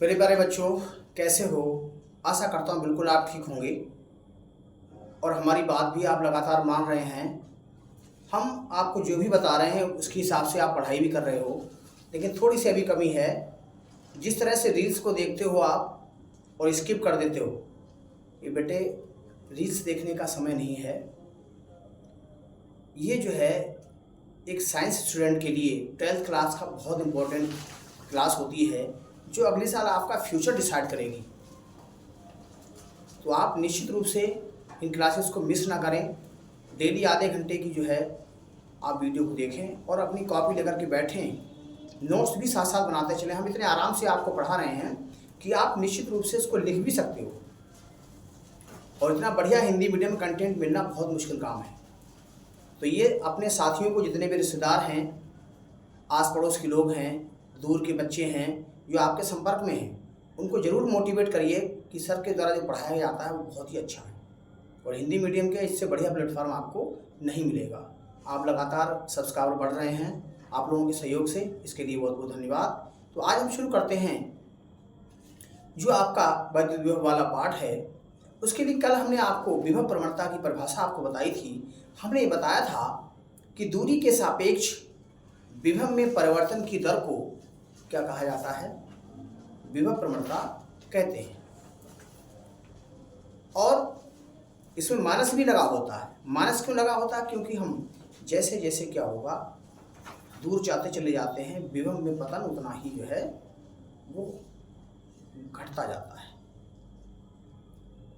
मेरे प्यारे बच्चों, कैसे हो? आशा करता हूँ बिल्कुल आप ठीक होंगे और हमारी बात भी आप लगातार मान रहे हैं। हम आपको जो भी बता रहे हैं उसके हिसाब से आप पढ़ाई भी कर रहे हो, लेकिन थोड़ी सी अभी कमी है। जिस तरह से रील्स को देखते हो आप और स्किप कर देते हो, ये बेटे रील्स देखने का समय नहीं है। ये जो है एक साइंस स्टूडेंट के लिए 12th क्लास का बहुत इम्पोर्टेंट क्लास होती है, जो अगले साल आपका फ्यूचर डिसाइड करेगी। तो आप निश्चित रूप से इन क्लासेस को मिस ना करें। डेली आधे घंटे की जो है आप वीडियो को देखें और अपनी कॉपी लेकर के बैठें। नोट्स भी साथ साथ बनाते चलें। हम इतने आराम से आपको पढ़ा रहे हैं कि आप निश्चित रूप से इसको लिख भी सकते हो, और इतना बढ़िया हिंदी मीडियम कंटेंट मिलना बहुत मुश्किल काम है। तो ये अपने साथियों को, जितने भी रिश्तेदार हैं, आस पड़ोस के लोग हैं, दूर के बच्चे हैं जो आपके संपर्क में हैं, उनको ज़रूर मोटिवेट करिए कि सर के द्वारा जो पढ़ाया जाता है वो बहुत ही अच्छा है, और हिंदी मीडियम के इससे बढ़िया प्लेटफॉर्म आपको नहीं मिलेगा। आप लगातार सब्सक्राइबर बढ़ रहे हैं, आप लोगों के सहयोग से, इसके लिए बहुत बहुत धन्यवाद। तो आज हम शुरू करते हैं जो आपका वैद्युत विभव वाला पाठ है। उसके लिए कल हमने आपको विभव प्रवणता की परिभाषा आपको बताई थी। हमने ये बताया था कि दूरी के सापेक्ष विभव में परिवर्तन की दर को क्या कहा जाता है? विभव प्रवणता कहते हैं। और इसमें माइनस भी लगा होता है। माइनस क्यों लगा होता है? क्योंकि हम जैसे जैसे क्या होगा, दूर जाते चले जाते हैं, विभव में पतन उतना ही जो है वो घटता जाता है।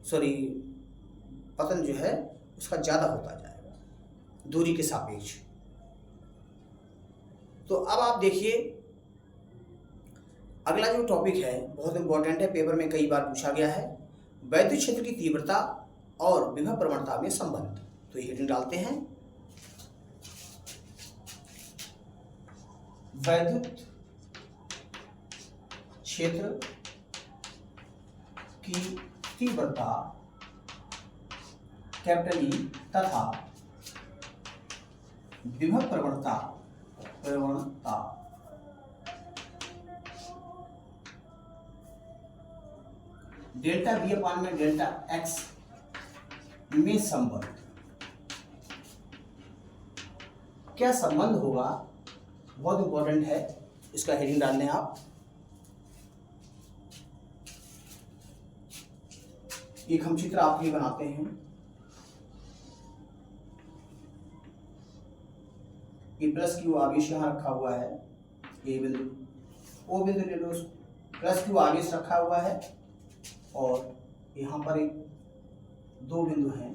सॉरी, पतन जो है उसका ज़्यादा होता जाएगा दूरी के सापेक्ष। तो अब आप देखिए, अगला जो टॉपिक है बहुत इंपॉर्टेंट है, पेपर में कई बार पूछा गया है। वैद्युत क्षेत्र की तीव्रता और विभव प्रवणता में संबंध। तो ये हेडिंग डालते हैं, वैद्युत क्षेत्र की तीव्रता कैपिटल ई तथा विभव प्रवणता डेल्टा वी अपान में डेल्टा एक्स में संबंध। क्या संबंध होगा? बहुत इंपॉर्टेंट है, इसका हेडिंग डाल लें आप। एक हम चित्र आपके लिए बनाते हैं। ये प्लस क्यू आवेश यहाँ रखा हुआ है, ये बिंदु ओ बिंदु ले लो, प्लस क्यू आवेश रखा हुआ है, और यहाँ पर एक दो बिंदु हैं।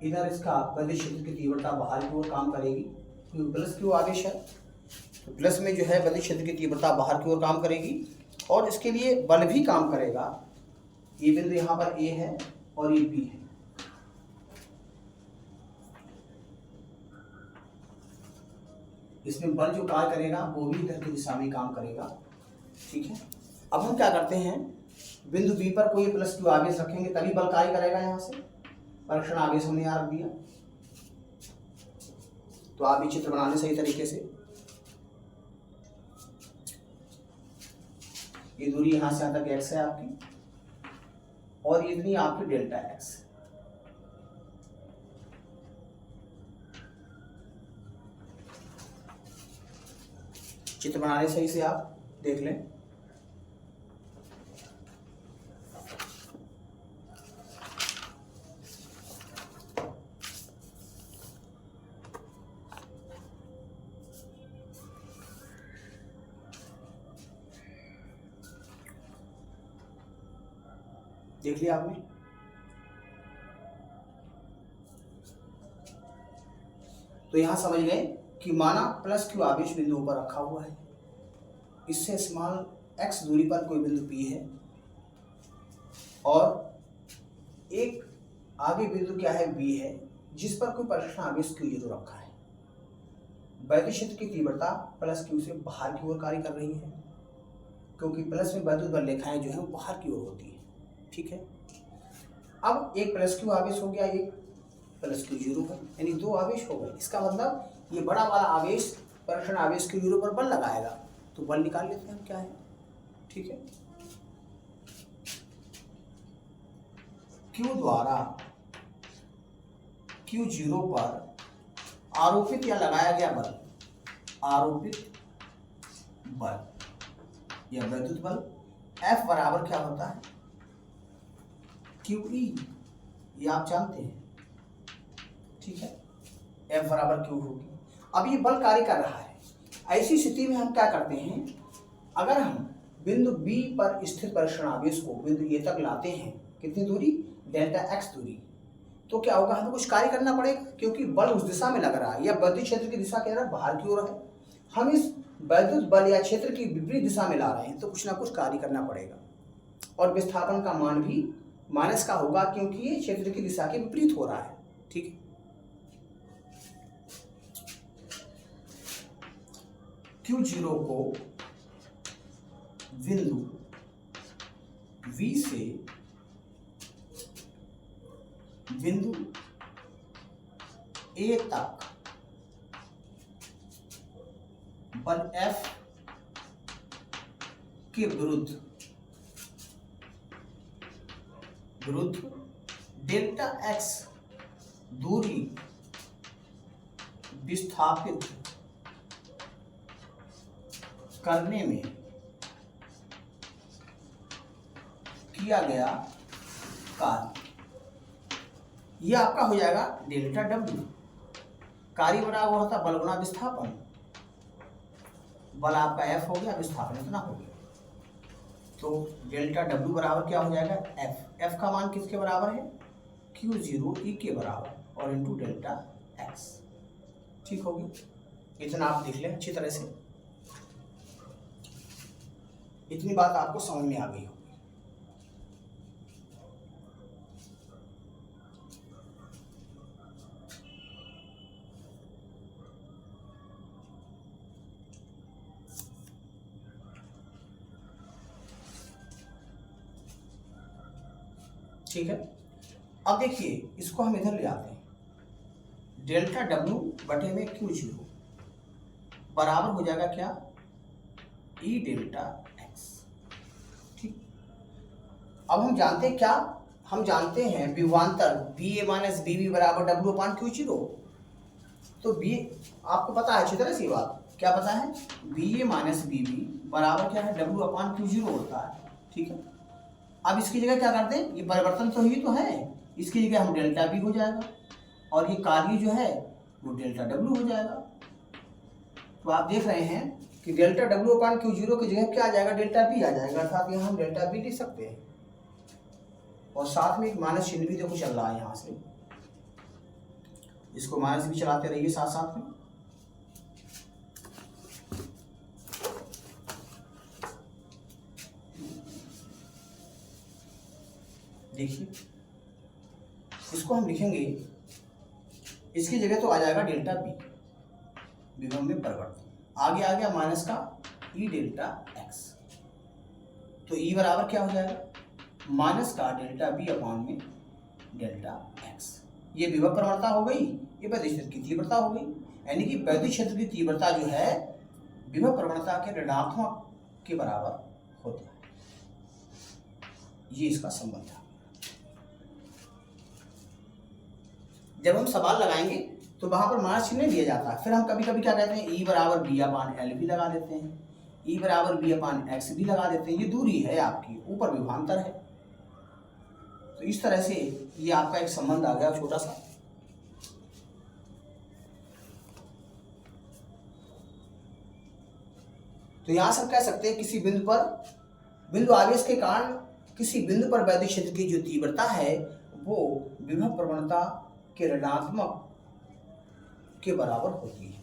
इधर इसका वैद्युत क्षेत्र की तीव्रता बाहर की ओर काम करेगी क्योंकि प्लस क्यू आवेश है, तो प्लस में जो है वैद्युत क्षेत्र की तीव्रता बाहर की ओर काम करेगी, और इसके लिए बल भी काम करेगा। ये बिंदु यहाँ पर ए है और ये बी है। इसमें बल जो कार्य करेगा वो भी इधर की दिशा में काम करेगा। ठीक है, अब हम क्या करते हैं, बिंदु बी पर कोई प्लस क्यू आवेश रखेंगे तभी बल कार्य करेगा। यहाँ से परीक्षण आवेश हमने यहाँ रख दिया। तो आप ये चित्र बना लें सही तरीके से। ये दूरी यहाँ से यहाँ तक एक्स है आपकी, और इतनी आपकी डेल्टा एक्स। चित्र बना लें सही से, आप देख लें। देख लिया आपने? तो यहां समझ लें कि माना प्लस क्यू आवेश बिंदु पर रखा हुआ है, इससे स्मॉल एक्स दूरी पर कोई बिंदु पी है, और एक आगे बिंदु क्या है, बी है, जिस पर कोई परीक्षण आवेश क्यू जीरो रखा है। वैद्युत क्षेत्र की तीव्रता प्लस क्यू से बाहर की ओर कार्य कर रही है, क्योंकि प्लस में वैद्युत बल रेखाएं जो है वो बाहर की ओर होती है। ठीक है, अब एक प्लस क्यू आवेश हो गया, एक प्लस क्यू जीरो पर, यानी दो आवेश हो गए। इसका मतलब ये बड़ा वाला आवेश परीक्षण आवेश क्यू जीरो पर बल लगाएगा। तो बल निकाल लेते हैं हम, क्या है, ठीक है। Q द्वारा Q0 पर आरोपित या लगाया गया बल, आरोपित बल या वैद्युत बल F बराबर क्या होता है, QE, ये आप जानते हैं, ठीक है। F बराबर Q होगी। अब ये बल कार्य कर रहा है, ऐसी स्थिति में हम क्या करते हैं, अगर हम बिंदु B पर स्थित परीक्षण आवेश को बिंदु A तक लाते हैं, कितनी दूरी, डेल्टा x दूरी, तो क्या होगा, हमें कुछ कार्य करना पड़ेगा, क्योंकि बल उस दिशा में लग रहा है या विद्युत क्षेत्र की दिशा के तरफ बाहर की ओर है, हम इस वैद्युत बल या क्षेत्र की विपरीत दिशा में ला रहे हैं, तो कुछ ना कुछ कार्य करना पड़ेगा। और विस्थापन का मान भी माइनस का होगा, क्योंकि ये क्षेत्र की दिशा के विपरीत हो रहा है, ठीक है। Q0 को बिंदु V से बिंदु A तक बल F के विरुद्ध डेल्टा x दूरी विस्थापित करने में किया गया कार्य, यह आपका हो जाएगा डेल्टा W। कार्य बराबर होता बल गुणा विस्थापन, बल आपका F हो गया, विस्थापन इतना हो गया, तो डेल्टा W बराबर क्या हो जाएगा, F का मान किसके बराबर है, Q0 E के बराबर और इंटू डेल्टा x, ठीक होगी। इतना आप देख लें अच्छी तरह से, इतनी बात आपको समझ में आ गई होगी। ठीक है। अब देखिए, इसको हम इधर ले आते हैं, डेल्टा W बटे में Q0 बराबर हो जाएगा क्या, E डेल्टा x, ठीक। अब हम जानते हैं क्या, हम जानते हैं विभवांतर BA माइनस BB बराबर W अपान Q0, तो B आपको पता है अच्छी तरह से बात, क्या पता है, BA माइनस BB बराबर क्या है, W अपान Q0 होता है, ठीक है। अब इसकी जगह क्या करते हैं, ये परिवर्तन तो ही तो है, इसकी जगह हम डेल्टा B हो जाएगा और ये कार्य जो है वो डेल्टा W हो जाएगा। तो आप देख रहे हैं कि डेल्टा W अपान Q0 की जगह क्या आ जाएगा, डेल्टा B आ जाएगा, अर्थात यहाँ हम डेल्टा B लिख सकते हैं। और साथ में एक माइनस चिन्ह भी देखो चल रहा है यहाँ से, इसको माइनस भी चलाते रहिए साथ साथ में। देखिए, इसको हम लिखेंगे, इसकी जगह तो आ जाएगा डेल्टा B, विभव में परिवर्तन, आगे आ गया माइनस का E डेल्टा x, तो E बराबर क्या हो जाएगा, माइनस का डेल्टा B अपान में डेल्टा x, ये विभव प्रवणता हो गई, ये वैद्युत क्षेत्र की तीव्रता हो गई, यानी कि वैद्युत क्षेत्र की तीव्रता जो है विभव प्रवणता के ऋणात्मक के बराबर होता है, ये इसका संबंध है। जब हम सवाल लगाएंगे तो वहां पर माइनस चिन्ह दिया जाता है, फिर हम कभी कभी क्या कहते हैं, E बराबर B अपान L भी लगा देते हैं, E बराबर B अपान x भी लगा देते हैं, ये दूरी है आपकी, ऊपर विभवांतर है। तो इस तरह से ये आपका एक संबंध आ गया छोटा सा। तो यहां से हम कह सकते हैं किसी बिंदु पर, बिंदु आवेश के कारण किसी बिंदु पर वैद्युत क्षेत्र की जो तीव्रता है वो विभव प्रवणता के ऋणात्मक के बराबर होती है।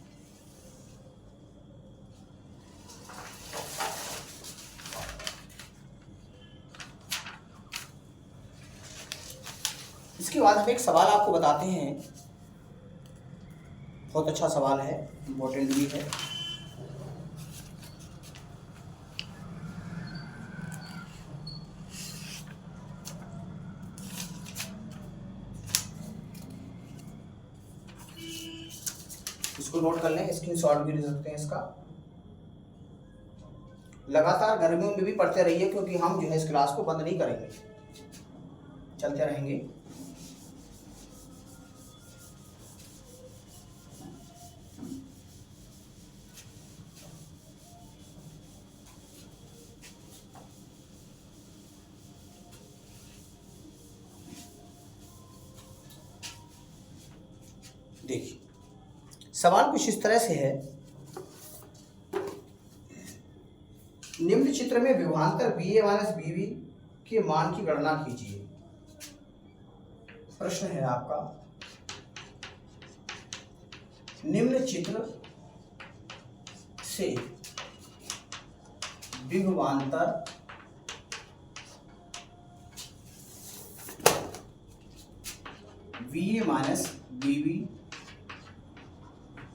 इसके बाद हम एक सवाल आपको बताते हैं, बहुत अच्छा सवाल है, इम्पोर्टेंट भी है। इसको नोट कर लें, स्क्रीनशॉट भी ले सकते हैं इसका। लगातार गर्मियों में भी पढ़ते रहिए, क्योंकि हम जो है इस क्लास को बंद नहीं करेंगे, चलते रहेंगे। देखिए सवाल कुछ इस तरह से है, निम्न चित्र में विभवांतर बी ए माइनस बी बी के मान की गणना कीजिए। प्रश्न है आपका, निम्न चित्र से विभवांतर बी ए माइनस बी बी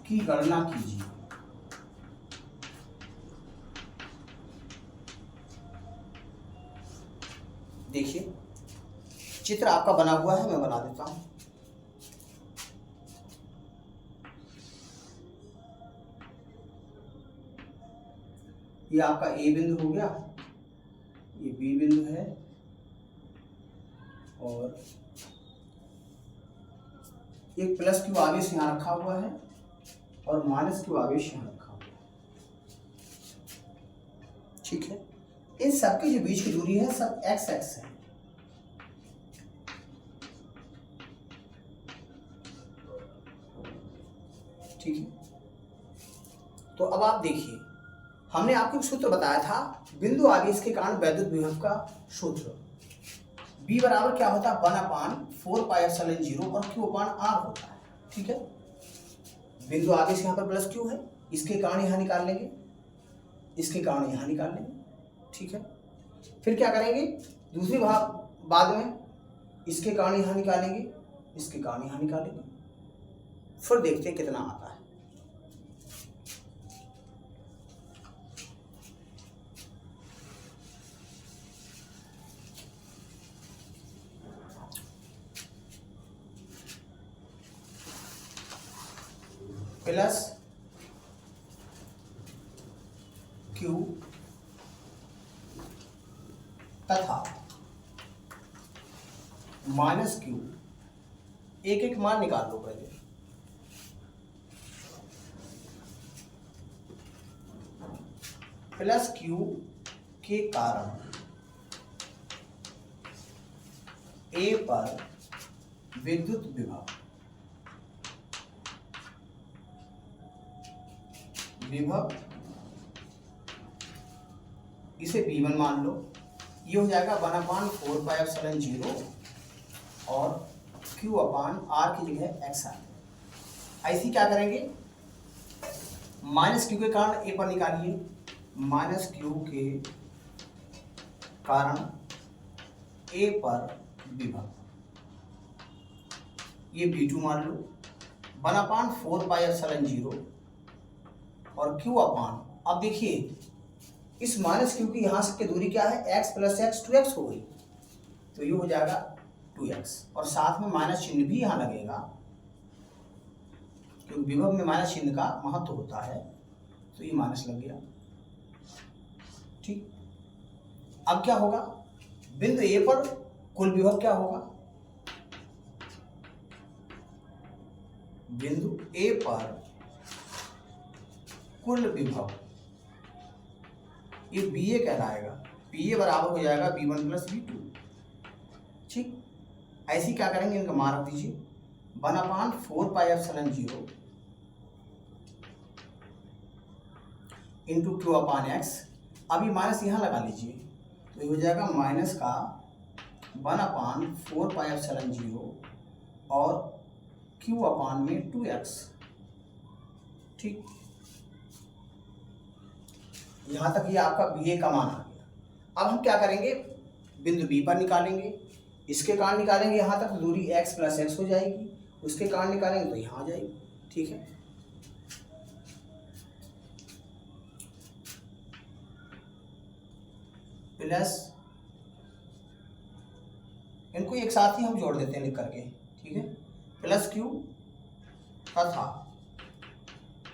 की गणना कीजिए। देखिए चित्र आपका बना हुआ है, मैं बना देता हूं। ये आपका ए बिंदु हो गया, ये बी बिंदु है, और एक प्लस क्यू आवेश यहाँ रखा हुआ है और माइनस क्यू आवेश यहाँ रखा हुआ है। ठीक है, इन सबके जो बीच की दूरी है सब एक्स एक्स है। ठीक है, तो अब आप देखिए, हमने आपको एक सूत्र बताया था बिंदु आवेश के कारण वैद्युत विभव का सूत्र। B बराबर क्या होता है, 1/4πε0 और Q अपान R होता है। ठीक है, बिंदु आवेश यहाँ पर प्लस Q है, इसके कारण यहाँ निकाल लेंगे, इसके कारण यहाँ निकाल लेंगे। ठीक है, फिर क्या करेंगे, दूसरी भाग बाद में इसके कारण यहाँ निकालेंगे, इसके कारण यहाँ निकालेंगे, फिर देखते हैं कितना आता है। प्लस Q तथा माइनस Q, एक एक मान निकाल लो पहले। प्लस Q के कारण A पर विद्युत विभव इसे B1 मान लो, ये हो जाएगा 1/4πε0 और Q अपान R की जगह x आ गया। ऐसी क्या करेंगे, माइनस Q के कारण A पर निकालिए, माइनस Q के कारण A पर विभव, ये B2 मान लो, 1/4πε0 और Q अपान, अब देखिए इस माइनस Q की यहाँ से की दूरी क्या है, x प्लस x 2x हो गई, तो ये हो जाएगा 2x, और साथ में माइनस चिन्ह भी यहाँ लगेगा, क्योंकि विभव में माइनस चिन्ह का महत्व होता है, तो ये माइनस लग गया। ठीक, अब क्या होगा, बिंदु A पर कुल विभव क्या होगा, बिंदु A पर कुल विभव ये BA कहलाएगा, BA बराबर हो जाएगा B1 प्लस B2। ठीक, ऐसी क्या करेंगे, इनका मान रख दीजिए 1/4πε0 इंटू Q अपान x, अभी माइनस यहाँ लगा लीजिए, तो ये हो जाएगा माइनस का 1/4πε0 और Q अपान में 2x। ठीक, यहाँ तक ये आपका BA का मान आ गया। अब हम क्या करेंगे, बिंदु B पर निकालेंगे, इसके कारण निकालेंगे, यहाँ तक दूरी x प्लस x हो जाएगी, उसके कारण निकालेंगे तो यहाँ आ जाएगी। ठीक है, प्लस, इनको एक साथ ही हम जोड़ देते हैं लिख करके। ठीक है, प्लस Q तथा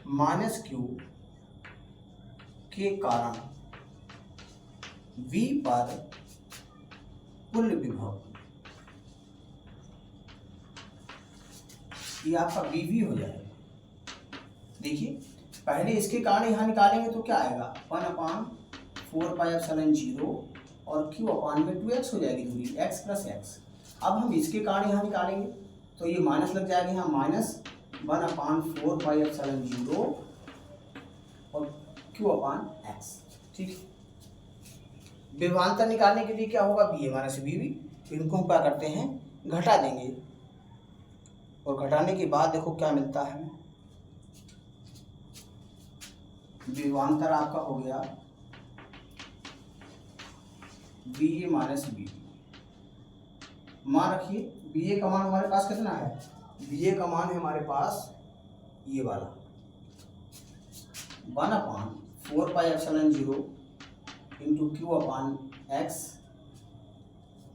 माइनस Q के कारण V पर कुल विभव, ये आपका VV हो जाएगा। देखिए पहले इसके कारण यहाँ निकालेंगे तो क्या आएगा 1/4πε0 और Q अपान में 2x हो जाएगी दूरी, x प्लस एक्स। अब हम इसके कारण यहाँ निकालेंगे तो ये माइनस लग जाएगा यहाँ, -1/4πε0 और Q अपान एक्स। ठीक है, विभवांतर निकालने के लिए क्या होगा, BA माइनस BB, इनको हम क्या करते हैं घटा देंगे, और घटाने के बाद देखो क्या मिलता है हमें, विभवांतर आपका हो गया BA माइनस BB। मान रखिए BA का मान हमारे पास कितना है, BA का मान है हमारे पास ये वाला 1/4πε0 इंटू Q अपान एक्स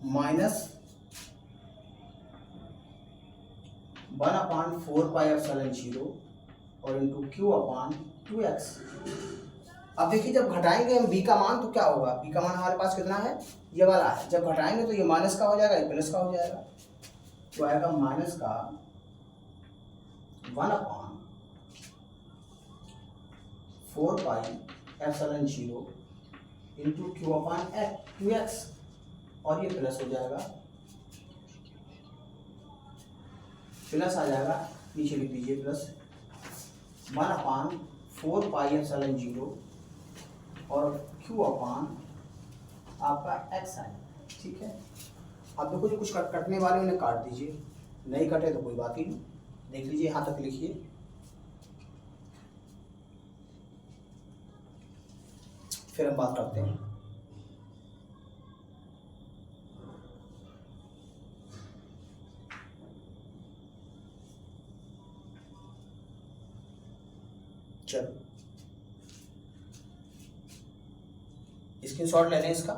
माइनस 1/4πε0 और इंटू Q अपान 2x। अब देखिए जब घटाएंगे हम B का मान तो क्या होगा, B का मान हमारे पास कितना है, ये वाला है, जब घटाएंगे तो ये माइनस का हो जाएगा, ये प्लस का हो जाएगा, तो आएगा माइनस का 1/4πε0 इंटू Q अपान 2x और ये प्लस हो जाएगा, प्लस आ जाएगा, नीचे लिख दीजिए प्लस 1/4πε0 और Q अपान आपका x आएगा। ठीक है, अब देखो जो कुछ कटने वाले उन्हें काट दीजिए, नहीं कटे तो कोई बात ही नहीं, देख लीजिए यहाँ तक लिखिए, फिर हम बात करते हैं। चलो स्क्रीनशॉट ले लें इसका।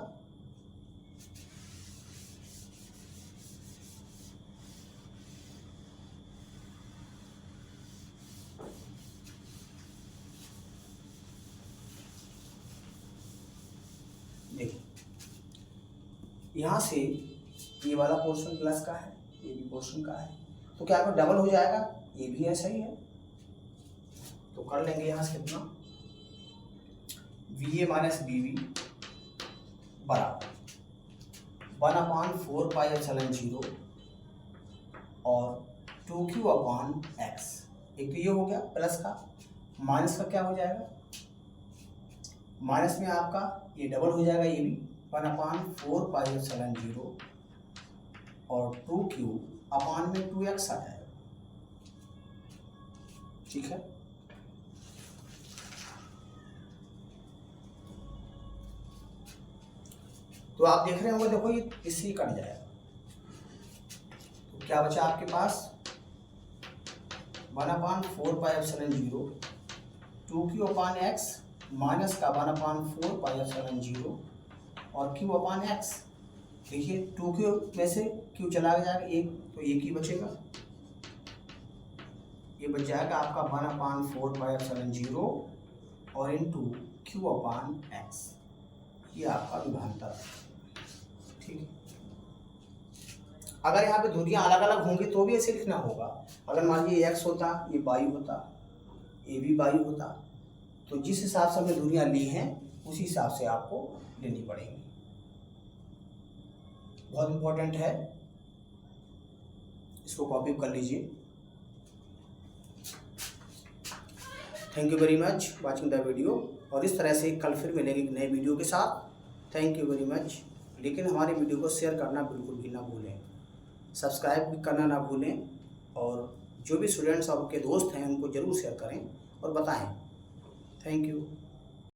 देखिए यहाँ से ये वाला पोर्शन प्लस का है, ये भी पोर्शन का है, तो क्या आपको डबल हो जाएगा, ये भी ऐसा ही है, तो कर लेंगे यहाँ से कितना, VA माइनस BB बराबर 1/4πε0 और 2Q अपान एक्स। एक तो ये हो गया प्लस का, माइनस का क्या हो जाएगा, माइनस में आपका ये डबल हो जाएगा, ये भी 1/4πε0 और 2Q अपान में 2x आ जाएगा। ठीक है, तो आप देख रहे होंगे, देखो ये इससे ही कट जाएगा, तो क्या बचा आपके पास 1/4πε0 2Q अपान एक्स माइनस का 1/4πε0 और Q अपान एक्स। देखिए 2Q में से Q चला जाएगा एक, तो एक ही बचेगा, ये बच जाएगा आपका 1/4πε0 और इंटू Q अपान एक्स, ये आपका विभवांतर है। ठीक है, अगर यहाँ पे दूरियां अलग अलग होंगी तो भी ऐसे लिखना होगा, अगर मान लीजिए x होता, ये y होता, ये भी y होता, तो जिस हिसाब से हमने दूरियां ली हैं उसी हिसाब से आपको लेनी पड़ेगी। बहुत इंपॉर्टेंट है, इसको कॉपी कर लीजिए। Thank you very much watching the video, और इस तरह से कल फिर मिलेंगे एक नए वीडियो के साथ। Thank you very much. लेकिन हमारे वीडियो को शेयर करना बिल्कुल भी ना भूलें, सब्सक्राइब भी करना ना भूलें, और जो भी स्टूडेंट्स आपके दोस्त हैं उनको ज़रूर शेयर करें और बताएं। Thank you.